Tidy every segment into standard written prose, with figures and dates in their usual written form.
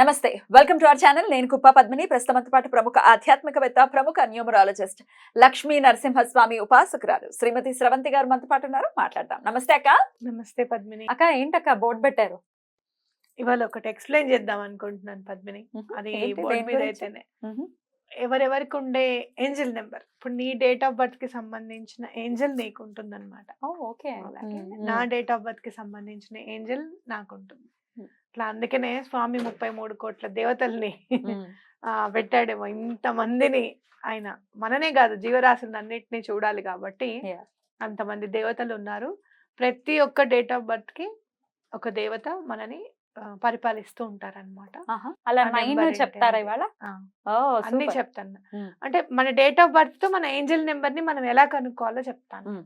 నమస్తే, welcome to our channel. నేను కుప్ప పద్మిని. ప్రస్తుతంతో పాటు ప్రముఖ ఆధ్యాత్మికవేత్త, ప్రముఖ న్యూమరాలజిస్ట్ లక్ష్మీ నరసింహస్వామి ఉపాసకురాలు శ్రీమతి స్రవంతి గారు మనతో పాటు ఉన్నారు. మాట్లాడదాం. నమస్తే అక్క. నమస్తే పద్మిని. అక్క ఏంటక్క బోర్డు పెట్టారు? ఇవాళ ఒకటి ఎక్స్ప్లెయిన్ చేద్దాం అనుకుంటున్నాను పద్మిని. అది ఏంటి, బోర్డు దేని మీద గురించి? అయితేనే ఎవరెవరికి ఉండే ఏంజల్ నెంబర్, ఇప్పుడు నీ డేట్ ఆఫ్ బర్త్ కి సంబంధించిన ఏంజల్ నీకు ఉంటుంది అనమాట. ఓకే. అలాగే నా డేట్ ఆఫ్ బర్త్ కి సంబంధించిన ఏంజల్ నాకు ఉంటుంది. అట్లా అందుకనే స్వామి 33 కోట్ల దేవతల్ని పెట్టాడేమో ఇంతమందిని. ఆయన మననే కాదు జీవరాశులను అన్నిటినీ చూడాలి కాబట్టి అంతమంది దేవతలు ఉన్నారు. ప్రతి ఒక్క డేట్ ఆఫ్ బర్త్ కి ఒక దేవత మనని పరిపాలిస్తూ ఉంటారన్నమాట. అలా ఆ 9 నెంబర్ చెప్తారా ఏంటి ఇవాళ? అన్ని చెప్తాను. అంటే మన డేట్ ఆఫ్ బర్త్ తో మన ఏంజల్ నెంబర్ ని మనం ఎలా కనుక్కోవాలో చెప్తాను.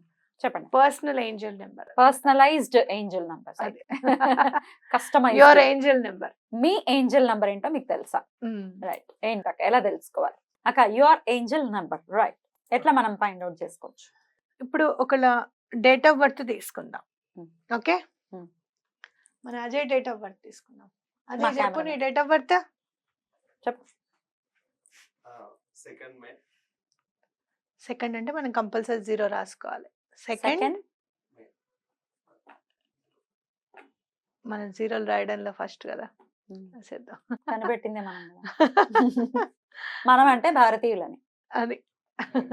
చెప్పండి. Personal angel number, personalized angel number, అది కస్టమైజ్డ్. Your angel number. మీ ఏంజల్ నంబర్ ఏంటో మీకు తెలుసా? రైట్. ఏంటక్క ఎలా తెలుసుకోవాలి? అక్క యువర్ ఏంజల్ నంబర్ రైట్ ఎట్లా మనం ఫైండ్ అవుట్ చేసుకోవచ్చు? ఇప్పుడు ఒకళ్ళ డేట్ ఆఫ్ బర్త్ తీసుకుందాం. ఓకే, మన అజయ్ డేట్ ఆఫ్ బర్త్ తీసుకుందాం. అదే మా చెప్పు, నీ cameraman. Date of birth. చెప్పు. సెకండ్ అంటే మనం కంపల్సరీ 0 రాసుకోవాలి. సెకండ్ సెకండ్ మనం 0 రాయడంలో ఫస్ట్ కదా, రాసేద్దాం. కనిపెట్టిందే మనం కదా. మనం అంటే భారతీయులని అది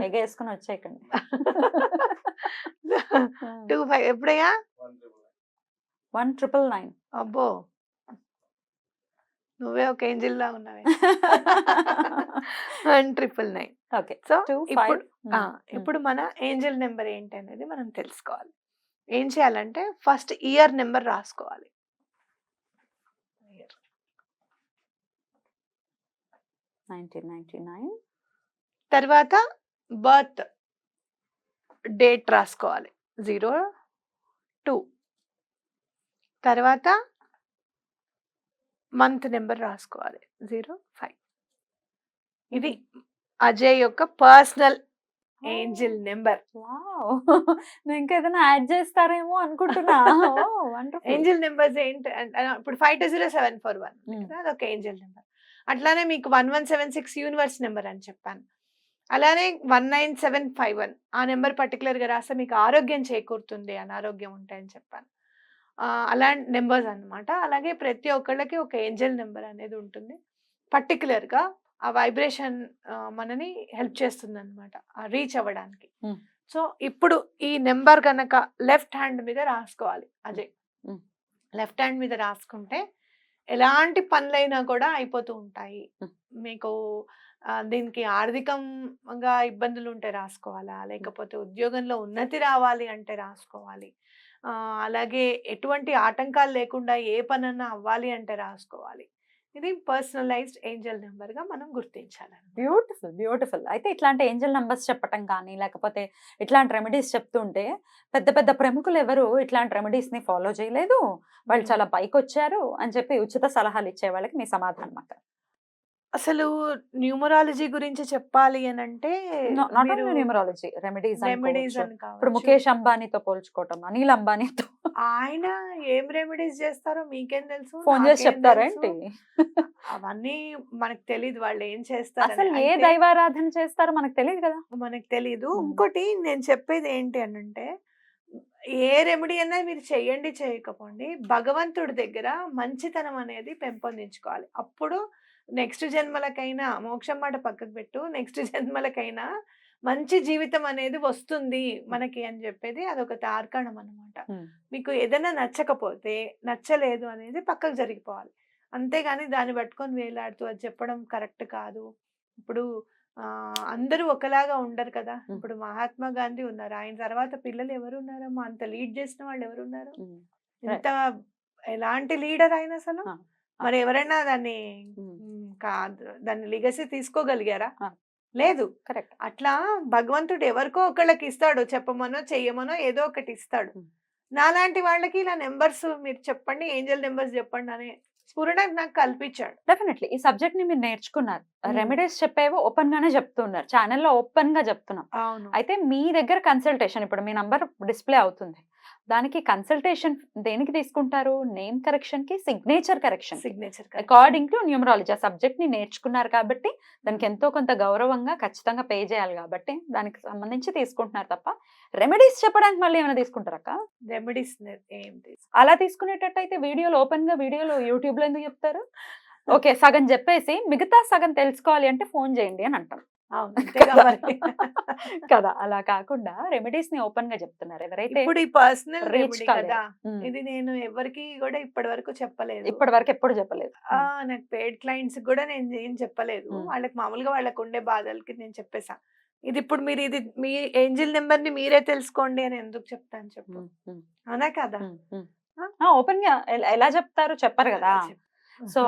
ఎగేసుకుని వచ్చేయకండి. 25 ఎప్పుడయ్యా? 1999. అబ్బో, నువ్వే ఒక ఏంజిల్ లా ఉన్నావే. 1999. ఓకే. సో 25. ఇప్పుడు మన ఏంజల్ నెంబర్ ఏంటి అనేది మనం తెలుసుకోవాలి. ఏం చేయాలంటే ఫస్ట్ ఇయర్ నెంబర్ రాసుకోవాలి. 1999. తర్వాత బర్త్ డేట్ రాసుకోవాలి 02. తర్వాత మంత్ నెంబర్ రాసుకోవాలి 05. ఇది అజయ్ యొక్క పర్సనల్ ఏంజల్ నెంబర్. వావ్. నేను ఇంకా ఏదైనా యాడ్ చేస్తారేమో అనుకుంటున్నా. ఏంజల్ నెంబర్స్ ఏంటి ఇప్పుడు 520741 అదొక ఏంజల్ నెంబర్. అట్లానే మీకు 1176 యూనివర్స్ నెంబర్ అని చెప్పాను. అలానే 19751 ఆ నెంబర్ పర్టికులర్ గా రాస్తే మీకు ఆరోగ్యం చేకూరుతుంది, అనారోగ్యం ఉంటాయని చెప్పాను. అలాంటి నెంబర్స్ అన్నమాట. అలాగే ప్రతి ఒక్కళ్ళకి ఒక ఏంజల్ నెంబర్ అనేది ఉంటుంది. పర్టికులర్ గా ఆ వైబ్రేషన్ మనని హెల్ప్ చేస్తుంది అనమాట రీచ్ అవ్వడానికి. సో ఇప్పుడు ఈ నెంబర్ కనుక లెఫ్ట్ హ్యాండ్ మీద రాసుకోవాలి అజయ్. లెఫ్ట్ హ్యాండ్ మీద రాసుకుంటే ఎలాంటి పనులైనా కూడా అయిపోతూ ఉంటాయి. మీకు దీనికి ఆర్థికంగా ఇబ్బందులు ఉంటే రాసుకోవాలా, లేకపోతే ఉద్యోగంలో ఉన్నతి రావాలి అంటే రాసుకోవాలి, అలాగే ఎటువంటి ఆటంకాలు లేకుండా ఏ పనన్నా అవ్వాలి అంటే రాసుకోవాలి. ఇది పర్సనలైజ్డ్ ఏంజల్ నెంబర్ గా మనం గుర్తించాలి. Beautiful beautiful. అయితే ఇట్లాంటి ఏంజల్ నంబర్స్ చెప్పటం కానీ లేకపోతే ఇట్లాంటి రెమెడీస్ చెప్తుంటే పెద్ద పెద్ద ప్రముఖులు ఎవరు ఇట్లాంటి రెమెడీస్ ని ఫాలో చేయలేదు, వాళ్ళు చాలా పైకి వచ్చారు అని చెప్పి ఉచిత సలహాలు ఇచ్చే వాళ్ళకి మీ సమాధానం అక్క? అసలు న్యూమరాలజీ గురించి చెప్పాలి అని అంటే not only numerology, remedies remedies అనుకోవచ్చు. అని ఇప్పుడు కావచ్చు. ముఖేష్ అంబానీతో పోల్చుకోవటం, అనిల్ అంబానీతో ఆయన ఏం రెమెడీస్ చేస్తారో మీకేం తెలుసు, ఫోన్ చేసి నాకేం చెప్తారా తెలుసు? ఏంటి? అవన్నీ మనకు తెలీదు వాళ్ళు ఏం చేస్తారు అసలు ఏ దైవారాధన చేస్తారో మనకు తెలియదు కదా. మనకు తెలీదు. ఇంకోటి నేను చెప్పేది ఏంటి అనంటే ఏ రెమెడీ అన్నా మీరు చెయ్యండి చేయకపోండి, భగవంతుడి దగ్గర మంచితనం అనేది పెంపొందించుకోవాలి. అప్పుడు నెక్స్ట్ జన్మలకైనా, మోక్షం మాట పక్కకు పెట్టు, నెక్స్ట్ జన్మలకైనా మంచి జీవితం అనేది వస్తుంది మనకి అని చెప్పేది అదొక తార్కాణం అన్నమాట. మీకు ఏదైనా నచ్చకపోతే నచ్చలేదు అనేది పక్కకు జరిగిపోవాలి. అంతేగాని దాన్ని పట్టుకొని వేలాడుతూ అది చెప్పడం కరెక్ట్ కాదు. ఇప్పుడు అందరూ ఒకలాగా ఉండరు కదా. ఇప్పుడు మహాత్మా గాంధీ ఉన్నారు, ఆయన తర్వాత పిల్లలు ఎవరు ఉన్నారమ్మా, అంత లీడ్ చేసిన వాళ్ళు ఎవరు ఉన్నారు? ఎంత ఎలాంటి లీడర్ ఆయన అసలు? మరి ఎవరైనా దాన్ని దాన్ని లిగసీ తీసుకోగలిగారా? లేదు. కరెక్ట్. అట్లా భగవంతుడు ఎవరికో ఒకళ్ళకి ఇస్తాడు, చెప్పమనో చెయ్యమనో ఏదో ఒకటి ఇస్తాడు. నాలాంటి వాళ్ళకి ఇలా నెంబర్స్ మీరు చెప్పండి, ఏంజల్ నెంబర్స్ చెప్పండి అనే స్ఫురణ నాకు కల్పించాడు. డెఫినెట్లీ ఈ సబ్జెక్ట్ ని మీరు నేర్చుకున్నారు, రెమెడీస్ చెప్పేవో ఓపెన్ గానే చెప్తున్నారు, ఛానల్లో ఓపెన్ గా చెప్తున్నాం. అవును. అయితే మీ దగ్గర కన్సల్టేషన్ ఇప్పుడు మీ నంబర్ డిస్ప్లే అవుతుంది, దానికి కన్సల్టేషన్ దేనికి తీసుకుంటారు? నేమ్ కరెక్షన్ కి, signature correction signature according to numerology. ఆ సబ్జెక్ట్ ని నేర్చుకున్నారు కాబట్టి దానికి ఎంతో కొంత గౌరవంగా ఖచ్చితంగా పే చేయాలి కాబట్టి దానికి సంబంధించి తీసుకుంటున్నారు తప్ప రెమెడీస్ చెప్పడానికి మళ్ళీ ఏమైనా తీసుకుంటారక్క? రెమెడీస్ ఏం అలా తీసుకునేటట్టయితే వీడియోలో యూట్యూబ్ లో ఎందుకు చెప్తారు? ఓకే, సగం చెప్పేసి మిగతా సగం తెలుసుకోవాలి అంటే ఫోన్ చేయండి అని అంటాం కదా. అలా కాకుండా రెమెడీస్ ని ఓపెన్ గా చెప్తున్నారు ఎవరైతే ఇప్పుడు ఈ పర్సనల్ రీచ్ రెమెడీ కాలేదు. కదా, ఇది నేను ఎవరికి కూడా ఇప్పటి వరకు చెప్పలేదు. ఇప్పటి వరకు ఎప్పుడు చెప్పలేదు. నాకు పెయిడ్ క్లయింట్స్ కూడా నేను ఏం చెప్పలేదు. వాళ్ళకి మామూలుగా వాళ్ళకు ఉండే బాధలకి నేను చెప్పేసా. ఇది ఇప్పుడు మీరు ఇది మీ ఏంజిల్ నెంబర్ ని మీరే తెలుసుకోండి అని ఎందుకు చెప్తాను చెప్పు, అవునా కదా? ఓపెన్ గా ఎలా చెప్తారు? చెప్పరు కదా. సో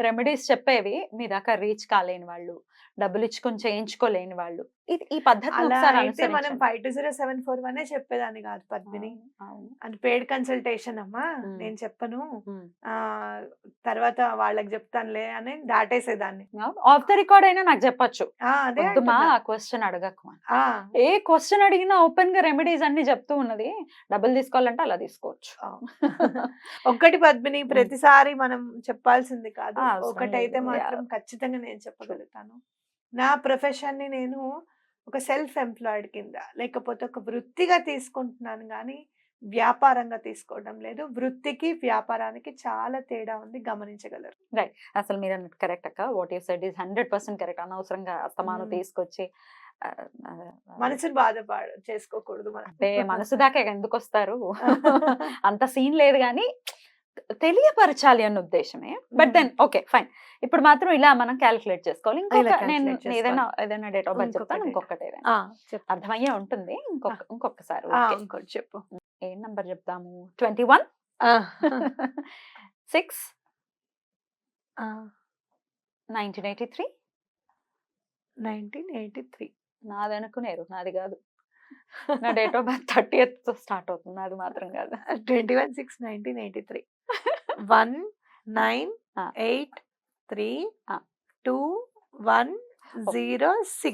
రెమెడీస్ చెప్పేవి మీ దాకా రీచ్ కాలేని వాళ్ళు, డబ్బులు ఇచ్చుకొని చేయించుకోలేని వాళ్ళు ఈ పద్ధతి అలా అయితే మనం 520741 చెప్పేదాన్ని కాదు పద్మిని. అది పెయిడ్ కన్సల్టేషన్ అమ్మా, నేను చెప్పను, తర్వాత వాళ్ళకి చెప్తానులే అని దాటేసేదాన్ని. ఆఫ్ ద రికార్డ్ అయినా నాకు చెప్పొచ్చు, అదే క్వశ్చన్ అడగకు. ఏ క్వశ్చన్ అడిగినా ఓపెన్ గా రెమెడీస్ అన్ని చెప్తూ ఉన్నది. డబ్బులు తీసుకోవాలంటే అలా తీసుకోవచ్చు. ఒక్కటి పద్మిని, ప్రతిసారి మనం చెప్పాల్సింది కాదు, ఒకటైతే మాత్రం ఖచ్చితంగా నేను చెప్పగలుగుతాను. నా ప్రొఫెషన్ ని నేను ఒక సెల్ఫ్ ఎంప్లాయిడ్ కింద, లేకపోతే ఒక వృత్తిగా తీసుకుంటున్నాను కానీ వ్యాపారంగా తీసుకోవడం లేదు. వృత్తికి వ్యాపారానికి చాలా తేడా ఉంది, గమనించగలరు. రైట్, అసలు మీరు అన్నట్టు కరెక్ట్ అక్క. What you said is 100% correct. అనవసరంగా అస్తమానం తీసుకొచ్చి మనసుని బాధపడ చేసుకోకూడదు. అంటే మనసు దాకా ఎందుకు వస్తారు? అంత సీన్ లేదు కానీ తెలియపరచాలి అన్న ఉద్దేశమే. But then okay fine. ఇప్పుడు మాత్రం ఇలా మనం క్యాలిక్యులేట్ చేసుకోవాలి. నేను ఏదైనా డేట్ ఆఫ్ బర్త్ చెప్తాను, ఇంకొకటి అర్థమయ్యే ఉంటుంది. ఇంకొకసారి ఇంకోటి చెప్పు. ఏ నంబర్ చెప్తాము? 21 6 1983. నాది అనుకునేరు, నాది కాదు. నా డేట్ ఆఫ్ బర్త్ 30th తో స్టార్ట్ అవుతుంది, నాది మాత్రం కాదు. 21/6/1983. 1983 2106.